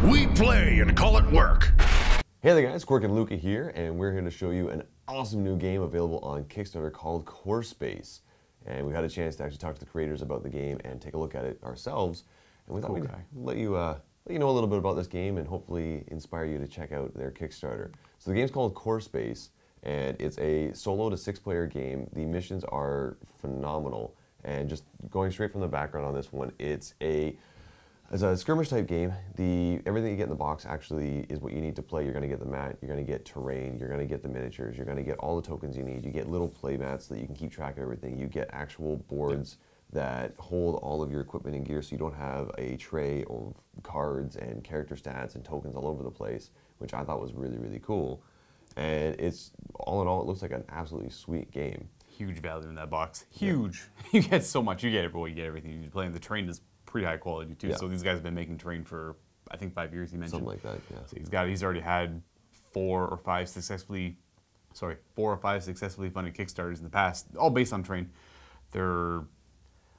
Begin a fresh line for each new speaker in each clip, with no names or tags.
We play and call it work.
Hey there guys, Quirk and Luka here, and we're here to show you an awesome new game available on Kickstarter called Core Space. And we had a chance to actually talk to the creators about the game and take a look at it ourselves. And we thought we'd let you know a little bit about this game and hopefully inspire you to check out their Kickstarter. So the game's called Core Space, and it's a solo to 6-player game. The missions are phenomenal, and just going straight from the background on this one, it's a skirmish type game. Everything you get in the box actually is what you need to play. You're going to get the mat, you're going to get terrain, you're going to get the miniatures, you're going to get all the tokens you need. You get little play mats so that you can keep track of everything. You get actual boards that hold all of your equipment and gear, so you don't have a tray of cards and character stats and tokens all over the place, which I thought was really, really cool. And it's, all in all, it looks like an absolutely sweet game.
Huge value in that box. Huge. You get so much. You get everything. You get everything. You play. The terrain is pretty high quality too. So these guys have been making terrain for, I think, 5 years. He mentioned
something like that. Yeah.
So he's already had 4 or 5 successfully funded Kickstarters in the past, all based on terrain.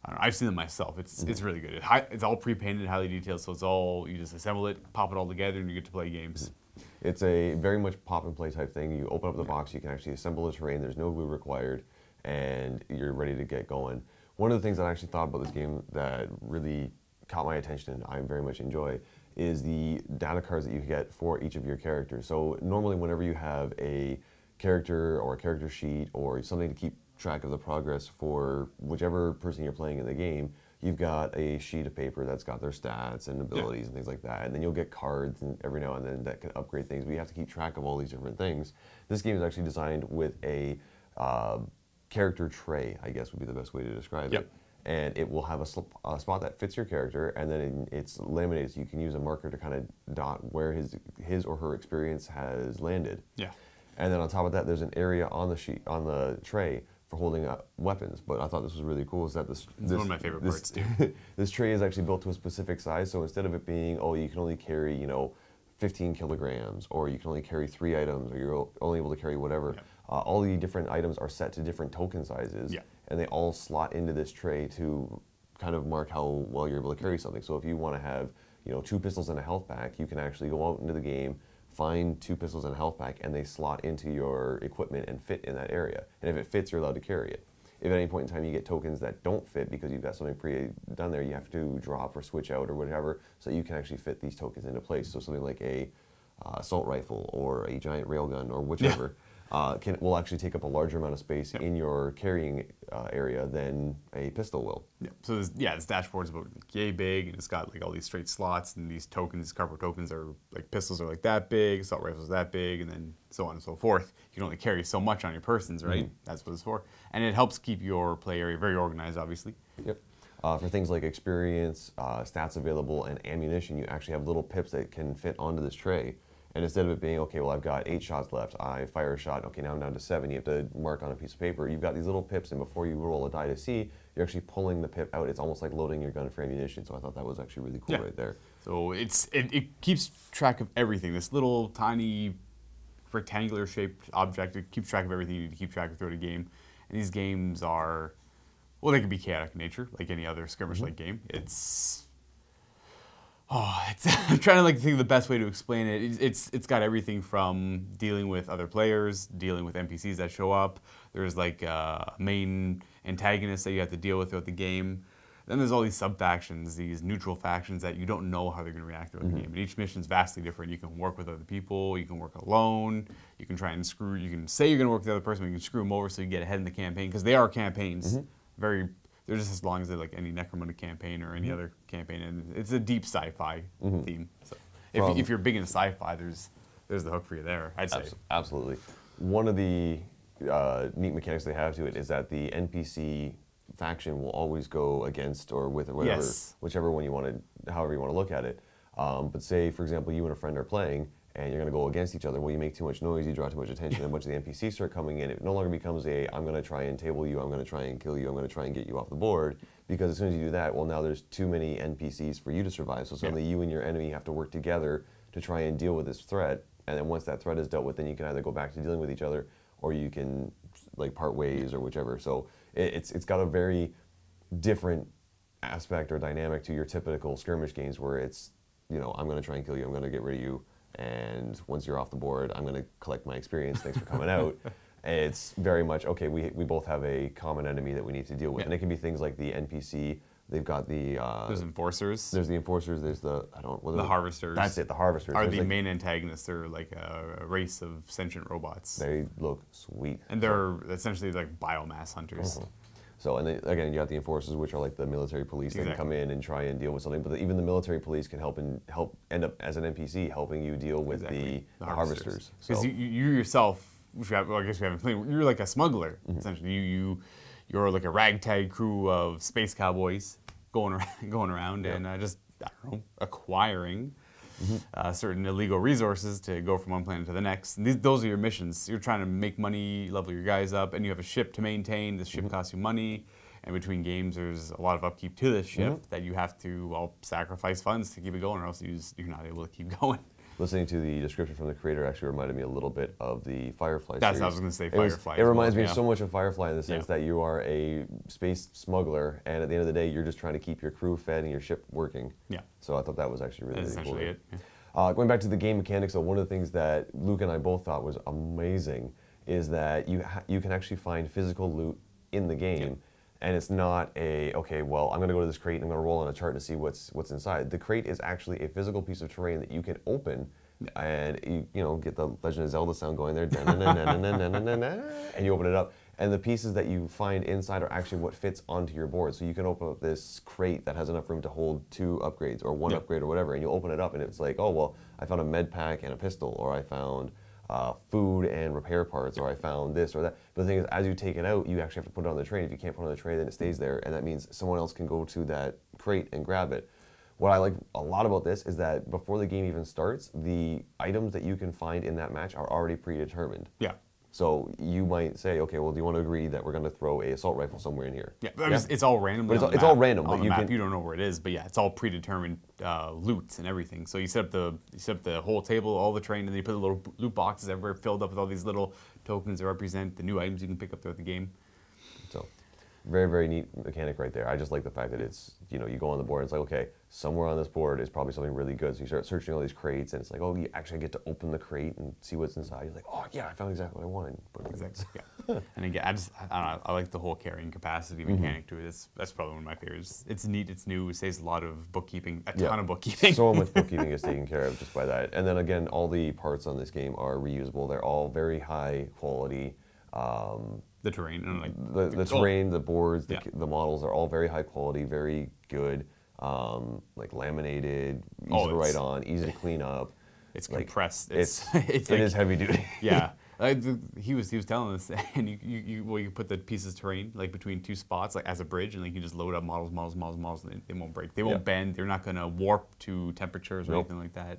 I've seen them myself. It's really good. It's all pre-painted, highly detailed. So it's all, you just assemble it, pop it all together, and you get to play games.
It's a very much pop and play type thing. You open up the box, you can actually assemble the terrain. There's no glue required, and you're ready to get going. One of the things that I actually thought about this game that really caught my attention and I very much enjoy is the data cards that you get for each of your characters. So normally whenever you have a character or a character sheet or something to keep track of the progress for whichever person you're playing in the game, you've got a sheet of paper that's got their stats and abilities and things like that. And then you'll get cards and every now and then that can upgrade things, but you have to keep track of all these different things. This game is actually designed with a character tray, I guess would be the best way to describe it. And it will have a spot that fits your character, and then it's laminated, so you can use a marker to kind of dot where his or her experience has landed. And then on top of that, there's an area on the sheet, on the tray, for holding up weapons. But I thought this was really cool, is that this one
of my favorite parts too.
This tray is actually built to a specific size, so instead of it being, oh, you can only carry, 15 kilograms, or you can only carry 3 items, or you're only able to carry whatever. All the different items are set to different token sizes, and they all slot into this tray to kind of mark how well you're able to carry something. So if you want to have 2 pistols and a health pack, you can actually go out into the game, find 2 pistols and a health pack, and they slot into your equipment and fit in that area. And if it fits, you're allowed to carry it. If at any point in time you get tokens that don't fit because you've got something pre-done there, you have to drop or switch out or whatever, so you can actually fit these tokens into place. So something like a assault rifle or a giant railgun or whichever will actually take up a larger amount of space in your carrying area than a pistol will.
So this dashboard's about yay big, and it's got like all these straight slots, and these tokens, cardboard tokens, are like pistols are like that big, assault rifles that big, and then so on and so forth. You can only carry so much on your persons, right? That's what it's for, and it helps keep your play area very organized, obviously.
For things like experience, stats available, and ammunition, you actually have little pips that can fit onto this tray. And instead of it being, okay, well, I've got 8 shots left, I fire a shot, okay, now I'm down to 7, you have to mark on a piece of paper. You've got these little pips, and before you roll a die to see, you're actually pulling the pip out. It's almost like loading your gun for ammunition, so I thought that was actually really cool right there.
So it keeps track of everything. This little tiny rectangular shaped object, it keeps track of everything you need to keep track of throughout a game. And these games are, well, they can be chaotic in nature, like any other skirmish-like game. I'm trying to think of the best way to explain it. It's got everything from dealing with other players, dealing with NPCs that show up. There's like main antagonists that you have to deal with throughout the game. Then there's all these sub-factions, these neutral factions that you don't know how they're going to react throughout the game. And each mission's vastly different. You can work with other people, you can work alone, you can try and you can say you're going to work with the other person, but you can screw them over so you get ahead in the campaign, because they are campaigns. They're just as long as they're like any Necromunda campaign or any other campaign, and it's a deep sci-fi theme. So if you're big into sci-fi, there's the hook for you there, I'd say.
Absolutely. One of the neat mechanics they have to it is that the NPC faction will always go against or with or whatever, whichever one you want to, however you want to look at it. But say, for example, you and a friend are playing, and you're going to go against each other. Well, you make too much noise, you draw too much attention, and a bunch of the NPCs start coming in. It no longer becomes I'm going to try and table you, I'm going to try and kill you, I'm going to try and get you off the board. Because as soon as you do that, well, now there's too many NPCs for you to survive. So suddenly you and your enemy have to work together to try and deal with this threat. And then once that threat is dealt with, then you can either go back to dealing with each other, or you can part ways or whichever. So it's got a very different aspect or dynamic to your typical skirmish games, where it's you know, I'm going to try and kill you. I'm going to get rid of you. And once you're off the board, I'm going to collect my experience. Thanks for coming out. It's very much, okay, we both have a common enemy that we need to deal with. And it can be things like the NPC. They've got the...
there's enforcers.
There's the enforcers. There's the...
The harvesters.
That's it, the harvesters.
Are the main antagonists. They're like a race of sentient robots.
They look sweet.
And they're essentially like biomass hunters.
So, and then, again, you got the enforcers, which are like the military police that can come in and try and deal with something. But even the military police can help end up as an NPC, helping you deal with the harvesters.
Because you yourself, which I guess we haven't played, you're like a smuggler, essentially. You're like a ragtag crew of space cowboys going around and just, I don't know, acquiring certain illegal resources to go from one planet to the next. And those are your missions. You're trying to make money, level your guys up, and you have a ship to maintain. This ship costs you money, and between games, there's a lot of upkeep to this ship that you have to sacrifice funds to keep it going, or else you're not able to keep going.
Listening to the description from the creator actually reminded me a little bit of the Firefly
That's
series.
what I was going to say, Firefly.
It reminds me so much of Firefly in the sense that you are a space smuggler, and at the end of the day, you're just trying to keep your crew fed and your ship working. Yeah. So I thought that was actually really,
That's
really cool.
essentially it. Yeah.
Going back to the game mechanics, though, one of the things that Luke and I both thought was amazing is that you can actually find physical loot in the game. And it's not okay, well, I'm going to go to this crate and I'm going to roll on a chart to see what's inside. The crate is actually a physical piece of terrain that you can open and you know, get the Legend of Zelda sound going there, and you open it up. And the pieces that you find inside are actually what fits onto your board. So you can open up this crate that has enough room to hold 2 upgrades or 1 upgrade or whatever, and you open it up and it's like, oh, well, I found a med pack and a pistol, or I found food and repair parts, or I found this or that. But the thing is, as you take it out, you actually have to put it on the train. If you can't put it on the train, then it stays there, and that means someone else can go to that crate and grab it. What I like a lot about this is that before the game even starts, the items that you can find in that match are already predetermined. Yeah. So you might say, okay, well, do you want to agree that we're going to throw a assault rifle somewhere in here?
Yeah, it's all random.
But it's all random.
On the map, you don't know where it is, but yeah, it's all predetermined loot and everything. So you set up the whole table, all the terrain, and then you put the little loot boxes everywhere filled up with all these little tokens that represent the new items you can pick up throughout the game. So very, very neat mechanic right there. I just like the fact that it's, you know, you go on the board and it's like, okay, somewhere on this board is probably something really good. So you start searching all these crates and it's like, oh, you actually get to open the crate and see what's inside. You're like, oh yeah, I found exactly what I wanted. Exactly. Yeah. And again, I don't know, I like the whole carrying capacity mechanic to it. That's probably one of my favorites. It's neat, it's new, it saves a lot of bookkeeping, a ton of bookkeeping.
So much bookkeeping is taken care of just by that. And then again, all the parts on this game are reusable. They're all very high quality.
The terrain, and
like the terrain, the boards, the models are all very high quality, very good, like laminated, easy to write on, easy to clean up.
It's like, compressed.
It is heavy duty.
Yeah, he was telling us, and you put the pieces of terrain like between 2 spots, like as a bridge, and like you just load up models, and they won't break, they won't bend, they're not gonna warp to temperatures or anything like that.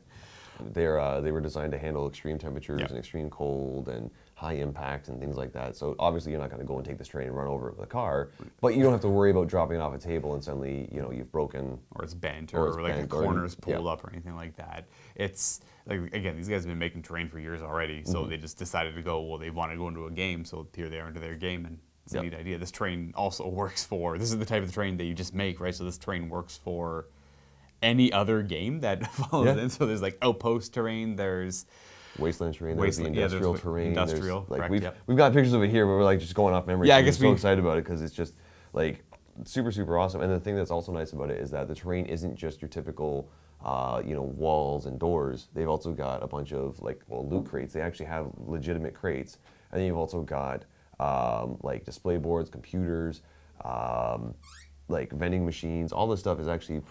They were designed to handle extreme temperatures and extreme cold and high impact and things like that. So obviously you're not going to go and take this train and run over it with a car, but you don't have to worry about dropping it off a table and suddenly, you know, you've broken,
or it's bent, or like the corners pulled up or anything like that. It's like, again, these guys have been making terrain for years already, so they just decided to go, well, they want to go into a game, so here they are into their game, and it's a neat idea. This train also works for, this is the type of train that you just make, right? So this train works for any other game that follows in. So there's like outpost terrain, there's
wasteland terrain, there's the industrial terrain.
Industrial,
like
correct,
we've got pictures of it here, but we're like just going off memory.
Yeah, I guess
we're so excited about it because it's just like super, super awesome. And the thing that's also nice about it is that the terrain isn't just your typical, you know, walls and doors. They've also got a bunch of like, well, loot crates. They actually have legitimate crates, and then you've also got like display boards, computers, like vending machines. All this stuff is actually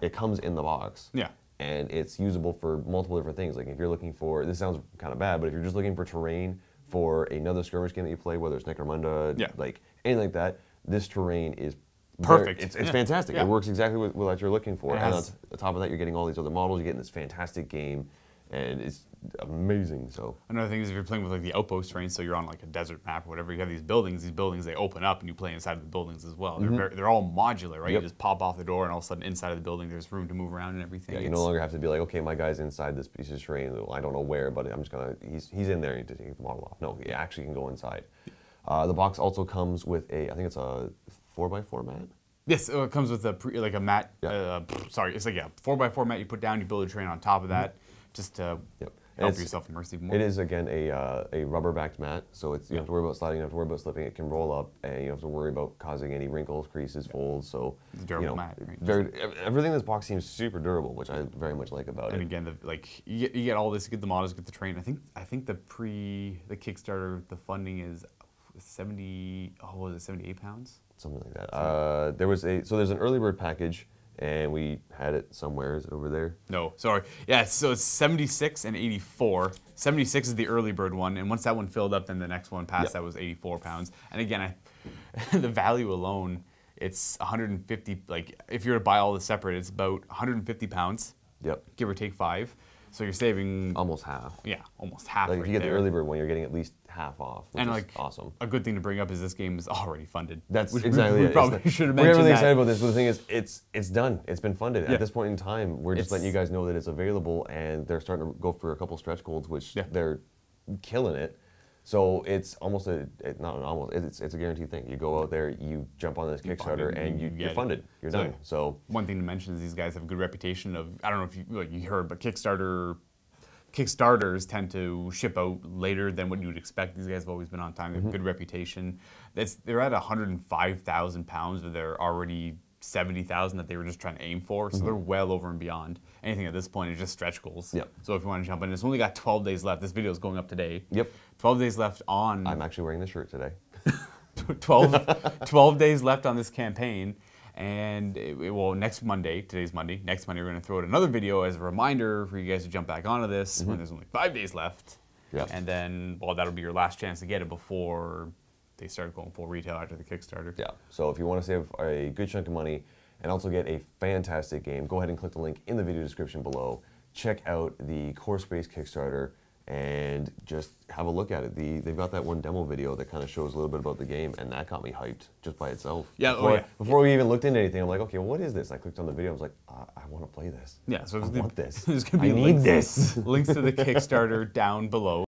it comes in the box. Yeah. And it's usable for multiple different things. Like if you're looking for, this sounds kind of bad, but if you're just looking for terrain for another skirmish game that you play, whether it's Necromunda, like anything like that, this terrain is
perfect.
It's fantastic. It works exactly what you're looking for. And on top of that, you're getting all these other models. You're getting this fantastic game, and it's amazing. So
another thing is if you're playing with like the outpost terrain, so you're on like a desert map or whatever, you have these buildings they open up and you play inside of the buildings as well. They're all modular, right? You just pop off the door and all of a sudden inside of the building there's room to move around and everything.
Yeah, you no longer have to be like, okay, my guy's inside this piece of terrain, I don't know where, but I'm just gonna, he's in there, I need to take the model off. No, he actually can go inside. The box also comes with I think it's a 4x4 mat.
Yes, it comes with like a mat.
Yeah.
Sorry, it's like a 4x4 mat you put down. You build a terrain on top of that, just to help yourself immerse even more.
It is again a rubber-backed mat, so it's you don't have to worry about sliding, you don't have to worry about slipping. It can roll up, and you don't have to worry about causing any wrinkles, creases, folds. So
it's a durable mat. Right?
Everything in this box seems super durable, which I very much like about it.
And again, you get all this, you get the models, you get the terrain. I think the Kickstarter, the funding is 70. Oh, was it 78 pounds?
Something like that. There's an early bird package, and we had it somewhere. Is it over there?
No, sorry. Yeah, so it's 76 and 84. 76 is the early bird one, and once that one filled up, then the next one past that was 84 pounds. And again, the value alone, it's 150. Like if you were to buy all this separate, it's about 150 pounds.
Yep.
Give or take 5. So you're saving
almost half.
Yeah, almost half.
Like if you get the early bird one, you're getting at least half off, which is awesome.
A good thing to bring up is this game is already funded.
That's exactly it.
We probably should have mentioned that.
We're really excited about this, but the thing is, it's done. It's been funded.
Yeah.
At this point in time, we're just letting you guys know that it's available, and they're starting to go for a couple stretch goals, which they're killing it. So it's almost it's a guaranteed thing. You go out there, you jump on this Kickstarter, and you're funded. You're done. So
one thing to mention is these guys have a good reputation of, I don't know if you heard, but Kickstarters tend to ship out later than what you would expect. These guys have always been on time. They have a good reputation. They're at 105,000 pounds, but they're already 70,000 that they were just trying to aim for. So they're well over and beyond. Anything at this point is just stretch goals.
Yep.
So if you want to jump in, it's only got 12 days left. This video is going up today.
Yep.
12 days left on.
I'm actually wearing this shirt today.
12 days left on this campaign. And next Monday, today's Monday, next Monday we're going to throw out another video as a reminder for you guys to jump back onto this when there's only 5 days left.
Yep.
And then, that'll be your last chance to get it before they start going full retail after the Kickstarter.
Yeah, so if you want to save a good chunk of money and also get a fantastic game, go ahead and click the link in the video description below. Check out the Core Space Kickstarter and just have a look at it. They've got that one demo video that kind of shows a little bit about the game, and that got me hyped just by itself.
Yeah,
Before we even looked into anything, I'm like, okay, what is this? I clicked on the video, I was like, I want to play this.
Yeah, so
I want this.
There's going to be links to the Kickstarter down below.